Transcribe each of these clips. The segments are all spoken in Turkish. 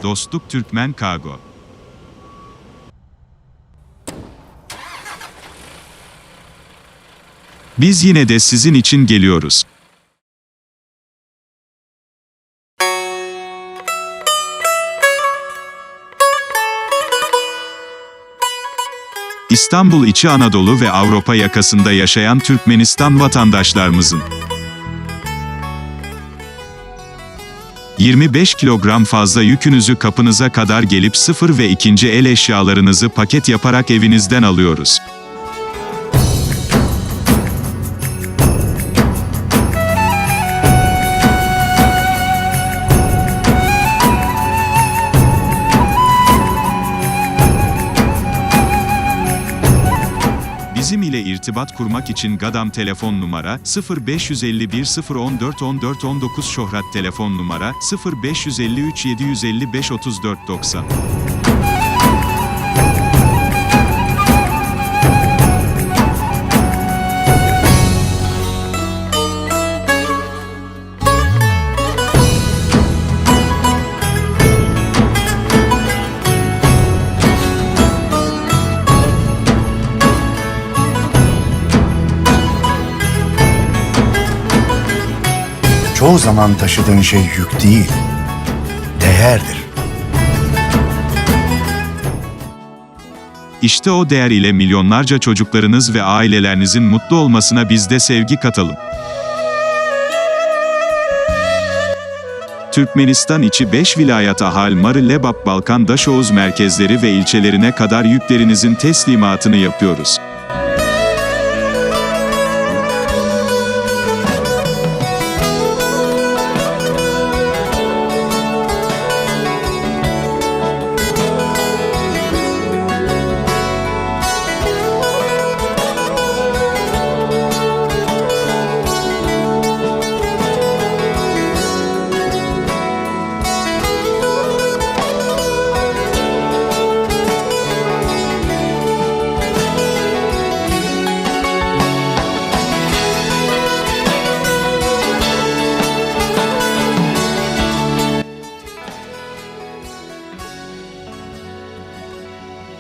Dostluk Türkmen Kargo. Biz yine de sizin için geliyoruz. İstanbul içi Anadolu ve Avrupa yakasında yaşayan Türkmenistan vatandaşlarımızın 25 kilogram fazla yükünüzü kapınıza kadar gelip sıfır ve ikinci el eşyalarınızı paket yaparak evinizden alıyoruz. Bizim ile irtibat kurmak için Gadam telefon numara 0551 014 14 19 Şöhret telefon numara 0553 755 34 90. Çoğu zaman taşıdığın şey yük değil, değerdir. İşte o değer ile milyonlarca çocuklarınız ve ailelerinizin mutlu olmasına biz de sevgi katalım. Türkmenistan içi 5 vilayet Ahal-Marı Lebap Balkan Daşoğuz merkezleri ve ilçelerine kadar yüklerinizin teslimatını yapıyoruz.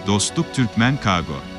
Dostluk Türkmen Kargo.